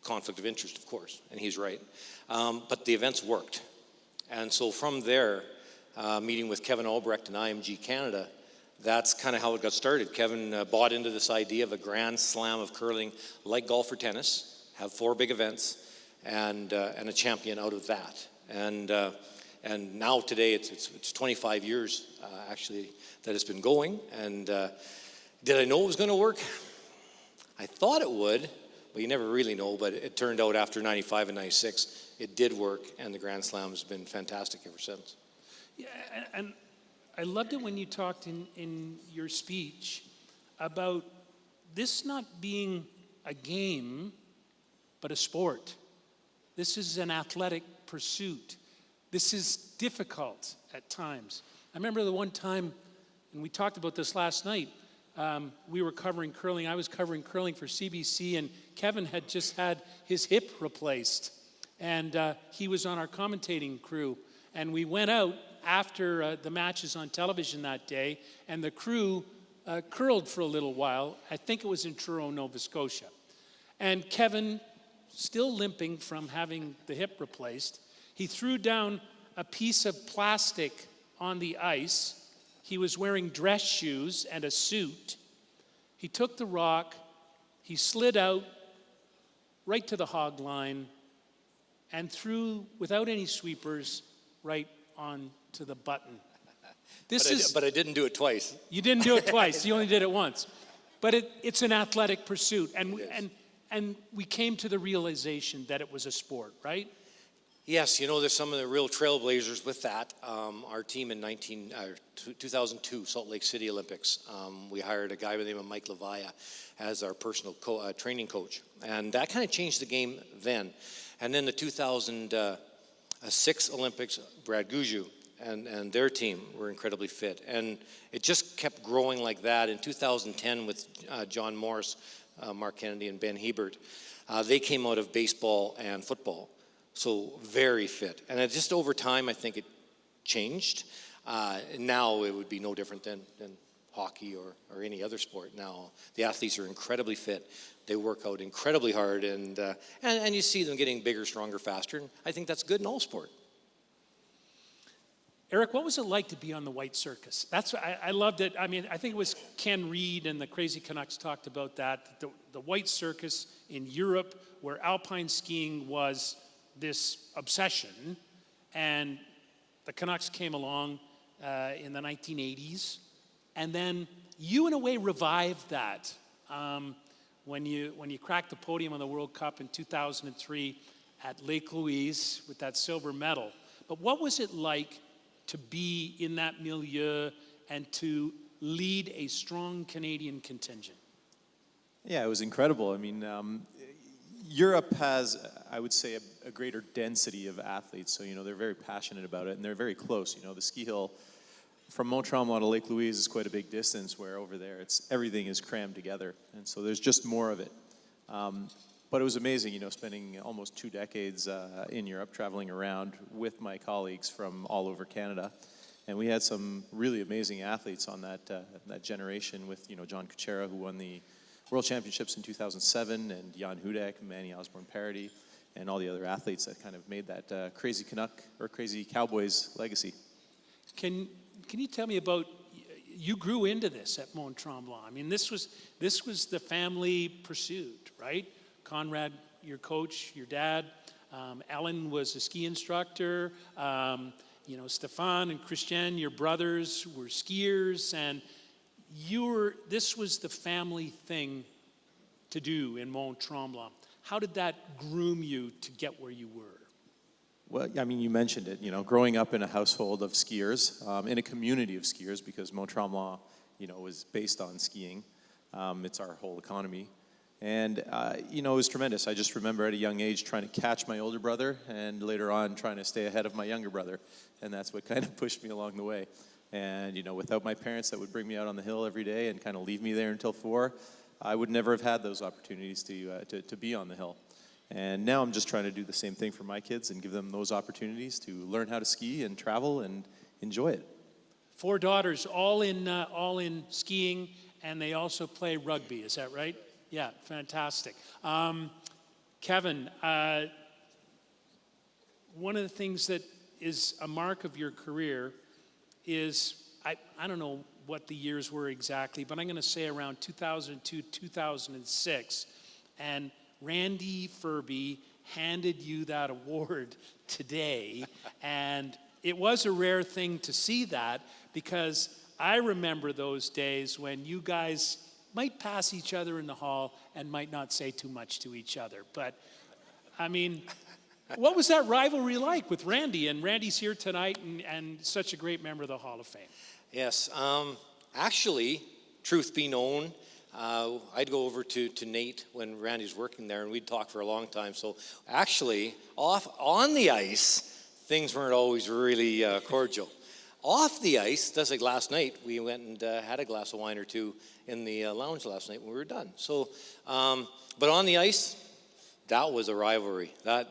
conflict of interest, of course, and he's right. But the events worked. And so from there, meeting with Kevin Albrecht and IMG Canada, that's kind of how it got started. Kevin bought into this idea of a grand slam of curling like golf or tennis, have 4 big events, and a champion out of that. And now today it's 25 years actually that it's been going. And did I know it was going to work? I thought it would, but you never really know. But it turned out after 95 and 96, it did work, and the Grand Slam has been fantastic ever since. Yeah, and I loved it when you talked in your speech about this not being a game, but a sport. This is an athletic pursuit. This is difficult at times. I remember the one time, and we talked about this last night, we were covering curling. I was covering curling for CBC, and Kevin had just had his hip replaced. And he was on our commentating crew. And we went out after the matches on television that day, and the crew curled for a little while. I think it was in Truro, Nova Scotia. And Kevin, still limping from having the hip replaced, he threw down a piece of plastic on the ice. He was wearing dress shoes and a suit. He took the rock, he slid out right to the hog line, and threw, without any sweepers, right on to the button. But I didn't do it twice. You didn't do it twice. You only did it once. But it's an athletic pursuit, and we came to the realization that it was a sport, right? Yes, there's some of the real trailblazers with that. Our team in 2002 Salt Lake City Olympics, we hired a guy by the name of Mike Levaya as our personal training coach, and that kind of changed the game then. And then the 2006 Olympics, Brad Gujou and their team were incredibly fit, and it just kept growing like that. In 2010 with John Morris, Mark Kennedy, and Ben Hebert, they came out of baseball and football. So very fit. And just over time, I think it changed. Now it would be no different than hockey or any other sport. Now the athletes are incredibly fit. They work out incredibly hard, and you see them getting bigger, stronger, faster. And I think that's good in all sport. Erik, what was it like to be on the White Circus? I loved it. I mean, I think it was Ken Reed and the Crazy Canucks talked about that. The White Circus in Europe, where alpine skiing was this obsession, and the Canucks came along in the 1980s, and then you in a way revived that when you cracked the podium on the World Cup in 2003 at Lake Louise with that silver medal. But what was it like to be in that milieu and to lead a strong Canadian contingent? Yeah, it was incredible. I mean, Europe has, I would say, a greater density of athletes. So, they're very passionate about it, and they're very close. The ski hill from Mont Tremblant to Lake Louise is quite a big distance, where over there everything is crammed together. And so there's just more of it. But it was amazing, spending almost 2 decades in Europe, traveling around with my colleagues from all over Canada. And we had some really amazing athletes on that generation with, John Kuchera, who won the World Championships in 2007, and Jan Hudek, Manny Osborne-Parody, and all the other athletes that kind of made that Crazy Canuck or Crazy Cowboys legacy. Can you tell me about, you grew into this at Mont Tremblant. I mean, this was the family pursuit, right? Conrad, your coach, your dad. Ellen was a ski instructor. Stefan and Christian, your brothers, were skiers, and this was the family thing to do in Mont Tremblant. How did that groom you to get where you were? Well, I mean, you mentioned it, growing up in a household of skiers, in a community of skiers, because Mont Tremblant, was based on skiing. It's our whole economy. And, it was tremendous. I just remember at a young age trying to catch my older brother, and later on trying to stay ahead of my younger brother. And that's what kind of pushed me along the way. And, without my parents that would bring me out on the hill every day and kind of leave me there until 4, I would never have had those opportunities to be on the hill. And now I'm just trying to do the same thing for my kids and give them those opportunities to learn how to ski and travel and enjoy it. 4 daughters, all in skiing, and they also play rugby. Is that right? Yeah, fantastic. Kevin, one of the things that is a mark of your career is, I don't know what the years were exactly, but I'm going to say around 2002, 2006, and Randy Ferbey handed you that award today, and it was a rare thing to see that, because I remember those days when you guys might pass each other in the hall and might not say too much to each other. But, I mean, what was that rivalry like with Randy? And Randy's here tonight and such a great member of the Hall of Fame. Yes. Actually, truth be known, I'd go over to Nate when Randy's working there, and we'd talk for a long time. So actually, on the ice, things weren't always really cordial. Off the ice, just like last night, we went and had a glass of wine or two in the lounge last night when we were done. So, but on the ice, that was a rivalry. That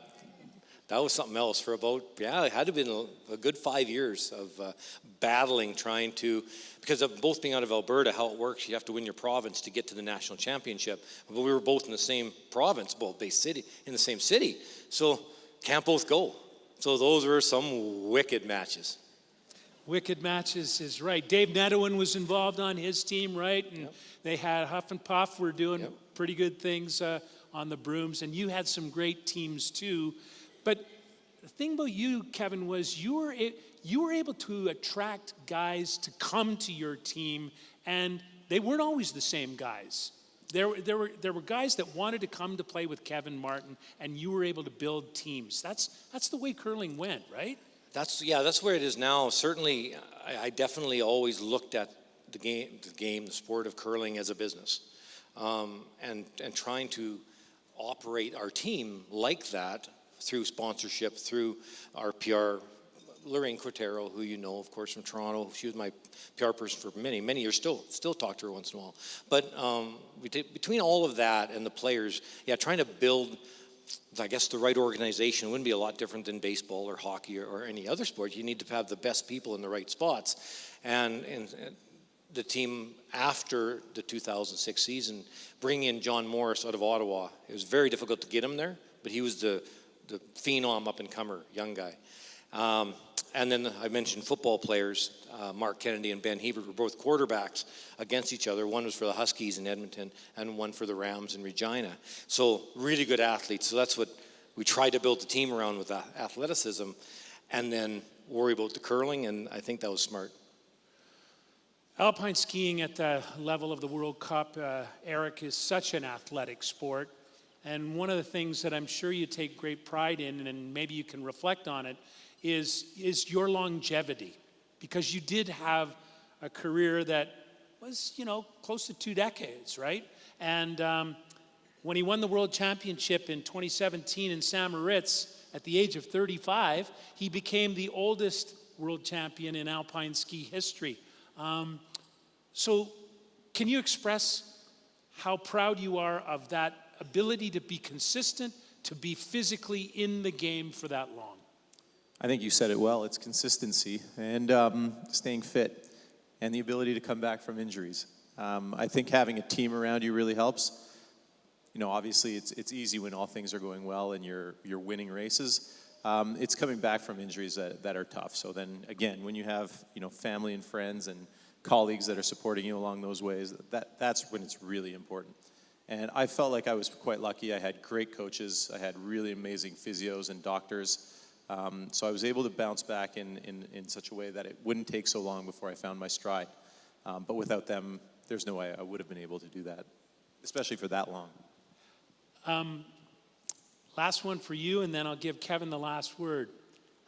was something else for about, it had to have been a good 5 years of battling, trying to, because of both being out of Alberta, how it works, you have to win your province to get to the national championship. But we were both in the same province, both based city, in the same city. So can't both go. So those were some wicked matches. Wicked matches is right. Dave Nedowin was involved on his team, right? And they had Huff and Puff were doing pretty good things on the brooms. And you had some great teams too. But the thing about you, Kevin, was you were able to attract guys to come to your team, and they weren't always the same guys. There were guys that wanted to come to play with Kevin Martin, and you were able to build teams. That's the way curling went, right? That's where it is now. Certainly, I definitely always looked at the sport of curling as a business, and trying to operate our team like that through sponsorship, through our PR. Lorraine Quintero, who you know, of course, from Toronto. She was my PR person for many, many years. Still talk to her once in a while. But between all of that and the players, trying to build, I guess, the right organization wouldn't be a lot different than baseball or hockey or any other sport. You need to have the best people in the right spots. And the team after the 2006 season, bringing in John Morris out of Ottawa, it was very difficult to get him there, but he was the phenom up-and-comer, young guy. And then I mentioned football players. Mark Kennedy and Ben Hebert were both quarterbacks against each other. One was for the Huskies in Edmonton and one for the Rams in Regina. So really good athletes. So that's what we tried to build the team around, with athleticism, and then worry about the curling, and I think that was smart. Alpine skiing at the level of the World Cup, Erik, is such an athletic sport. And one of the things that I'm sure you take great pride in, and maybe you can reflect on it, is your longevity, because you did have a career that was, close to 2 decades, right? And when he won the World Championship in 2017 in St. Moritz at the age of 35, he became the oldest world champion in alpine ski history. So can you express how proud you are of that ability to be consistent, to be physically in the game for that long? I think you said it well. It's consistency and staying fit and the ability to come back from injuries. I think having a team around you really helps. Obviously it's easy when all things are going well and you're winning races. It's coming back from injuries that are tough. So then again, when you have family and friends and colleagues that are supporting you along those ways, that's when it's really important. And I felt like I was quite lucky. I had great coaches. I had really amazing physios and doctors. So I was able to bounce back in such a way that it wouldn't take so long before I found my stride. But without them, there's no way I would have been able to do that, especially for that long. Last one for you, and then I'll give Kevin the last word.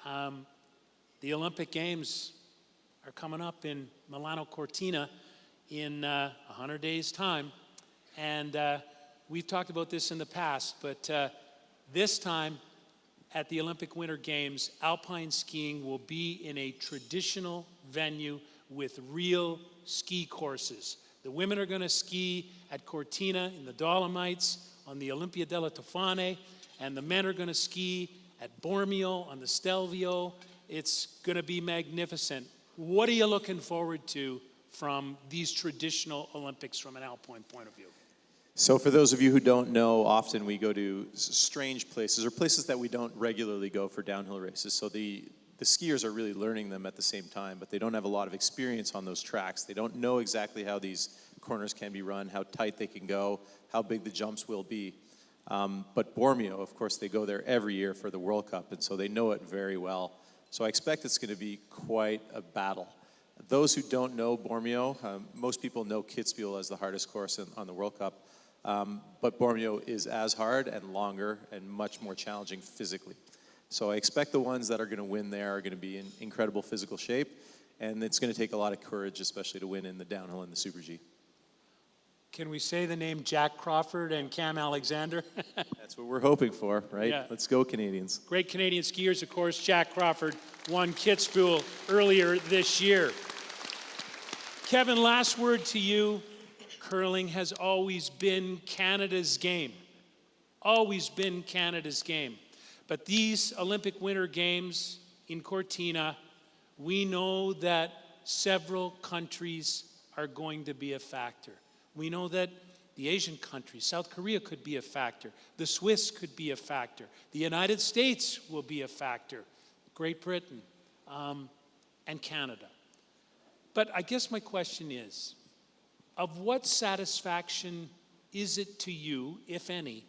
The Olympic Games are coming up in Milano Cortina in 100 days' time. And we've talked about this in the past, but this time, at the Olympic Winter Games, alpine skiing will be in a traditional venue with real ski courses. The women are going to ski at Cortina in the Dolomites on the Olympia della Tofane, and the men are going to ski at Bormio on the Stelvio. It's going to be magnificent. What are you looking forward to from these traditional Olympics from an alpine point of view? So for those of you who don't know, often we go to strange places or places that we don't regularly go for downhill races. So the skiers are really learning them at the same time, but they don't have a lot of experience on those tracks. They don't know exactly how these corners can be run, how tight they can go, how big the jumps will be. But Bormio, of course, they go there every year for the World Cup, and so they know it very well. So I expect it's going to be quite a battle. Those who don't know Bormio, most people know Kitzbühel as the hardest course on the World Cup. But Bormio is as hard and longer and much more challenging physically. So I expect the ones that are going to win there are going to be in incredible physical shape, and it's going to take a lot of courage, especially to win in the downhill and the Super G. Can we say the name Jack Crawford and Cam Alexander? That's what we're hoping for, right? Yeah. Let's go, Canadians. Great Canadian skiers, of course. Jack Crawford won Kitzbühel earlier this year. Kevin, last word to you. Curling has always been Canada's game. Always been Canada's game. But these Olympic Winter Games in Cortina, we know that several countries are going to be a factor. We know that the Asian countries, South Korea could be a factor. The Swiss could be a factor. The United States will be a factor. Great Britain and Canada. But I guess my question is, of what satisfaction is it to you, if any,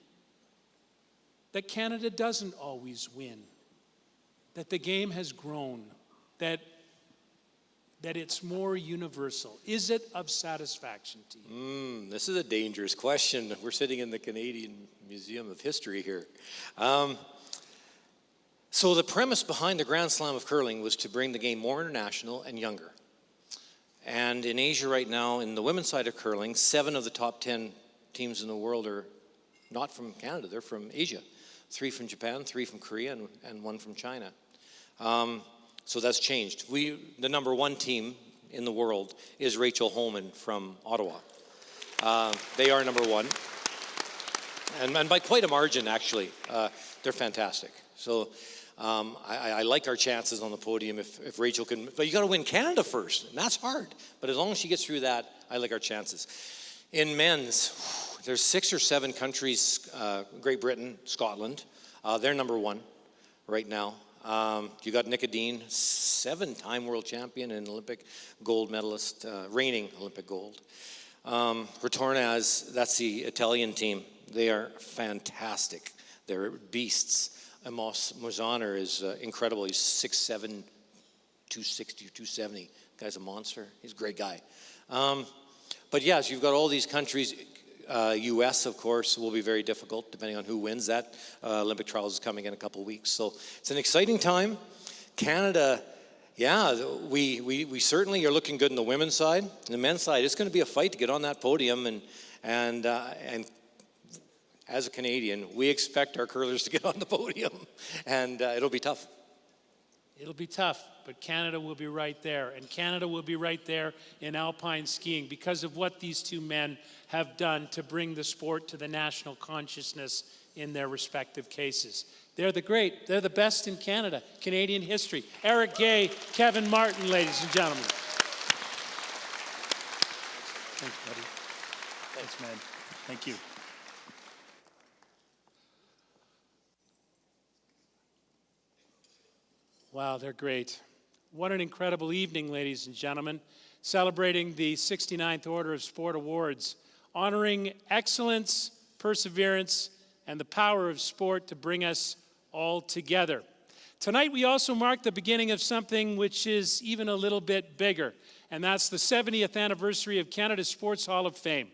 that Canada doesn't always win that the game has grown, that it's more universal? Is it of satisfaction to you? This is a dangerous question. We're sitting in the Canadian Museum of History here. So the premise behind the Grand Slam of curling was to bring the game more international and younger. And in Asia right now, in the women's side of curling, 7 of the top 10 teams in the world are not from Canada, they're from Asia. 3 from Japan, 3 from Korea, and 1 from China. So that's changed. The number 1 team in the world is Rachel Holman from Ottawa. They are number 1. And by quite a margin, actually. They're fantastic. So I like our chances on the podium if Rachel can, but you got to win Canada first, and that's hard. But as long as she gets through that, I like our chances. In men's, there's 6 or 7 countries, Great Britain, Scotland, they're number 1 right now. You got Nicodine, 7-time world champion and Olympic gold medalist, reigning Olympic gold. Retornaz, that's the Italian team. They are fantastic. They're beasts. Amos Mozaner is incredible. He's 6'7", 260, 270. Guy's a monster. He's a great guy. But yes, you've got all these countries. U.S., of course, will be very difficult depending on who wins. That Olympic trials is coming in a couple of weeks. So it's an exciting time. Canada, yeah, we certainly are looking good in the women's side. In the men's side, it's going to be a fight to get on that podium. And as a Canadian, we expect our curlers to get on the podium. And it'll be tough. It'll be tough, but Canada will be right there. And Canada will be right there in alpine skiing because of what these 2 men have done to bring the sport to the national consciousness in their respective cases. They're the best in Canada, Canadian history. Erik, Guay, Kevin Martin, ladies and gentlemen. Thanks, buddy. Thanks, man. Thank you. Wow, they're great. What an incredible evening, ladies and gentlemen, celebrating the 69th Order of Sport Awards, honoring excellence, perseverance, and the power of sport to bring us all together. Tonight, we also mark the beginning of something which is even a little bit bigger, and that's the 70th anniversary of Canada's Sports Hall of Fame.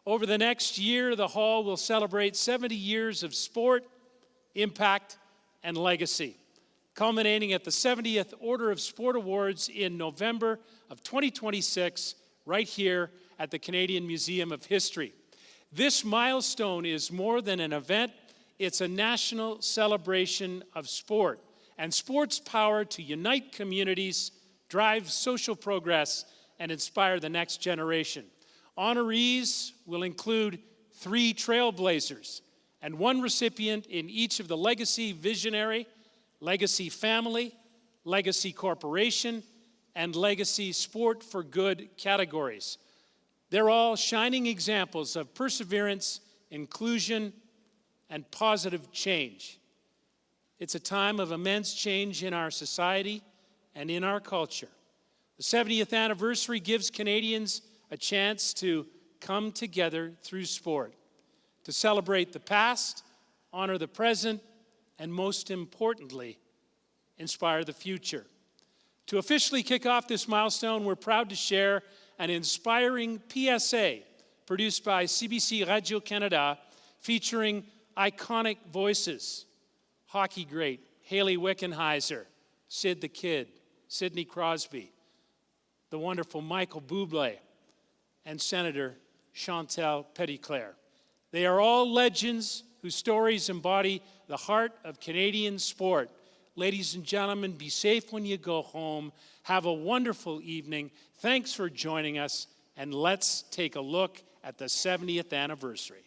Over the next year, the Hall will celebrate 70 years of sport, impact, and legacy, culminating at the 70th Order of Sport Awards in November of 2026, right here at the Canadian Museum of History. This milestone is more than an event, it's a national celebration of sport and sport's power to unite communities, drive social progress, and inspire the next generation. Honorees will include 3 trailblazers and 1 recipient in each of the Legacy Visionary, Legacy Family, Legacy Corporation, and Legacy Sport for Good categories. They're all shining examples of perseverance, inclusion, and positive change. It's a time of immense change in our society and in our culture. The 70th anniversary gives Canadians a chance to come together through sport, to celebrate the past, honor the present, and most importantly, inspire the future. To officially kick off this milestone, we're proud to share an inspiring PSA produced by CBC Radio-Canada featuring iconic voices. Hockey great Hayley Wickenheiser, Sid the Kid, Sidney Crosby, the wonderful Michael Bublé, and Senator Chantal Petitclerc. They are all legends whose stories embody the heart of Canadian sport. Ladies and gentlemen, be safe when you go home. Have a wonderful evening. Thanks for joining us, and let's take a look at the 70th anniversary.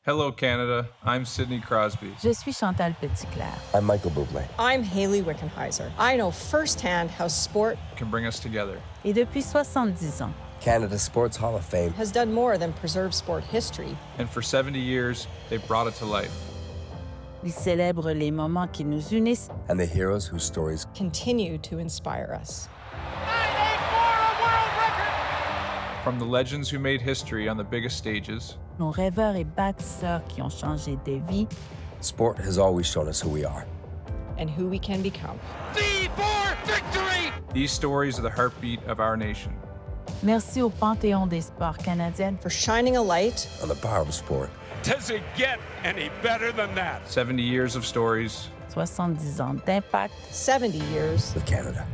Hello, Canada. I'm Sidney Crosby. Je suis Chantal Petitclerc. I'm Michael Bublé. I'm Hayley Wickenheiser. I know firsthand how sport can bring us together. Et depuis 70 ans, Canada's Sports Hall of Fame has done more than preserve sport history. And for 70 years, they've brought it to life. Ils célèbrent les moments qui nous unissent and the heroes whose stories continue to inspire us. From the legends who made history on the biggest stages, nos rêveurs et bâtisseurs qui ont changé des vies, sport has always shown us who we are. and who we can become. These stories are the heartbeat of our nation. Merci au Panthéon des sports canadiens For shining a light On the power of sport. Does it get any better than that? 70 years of stories. 70 ans d'impact. 70 years With Canada.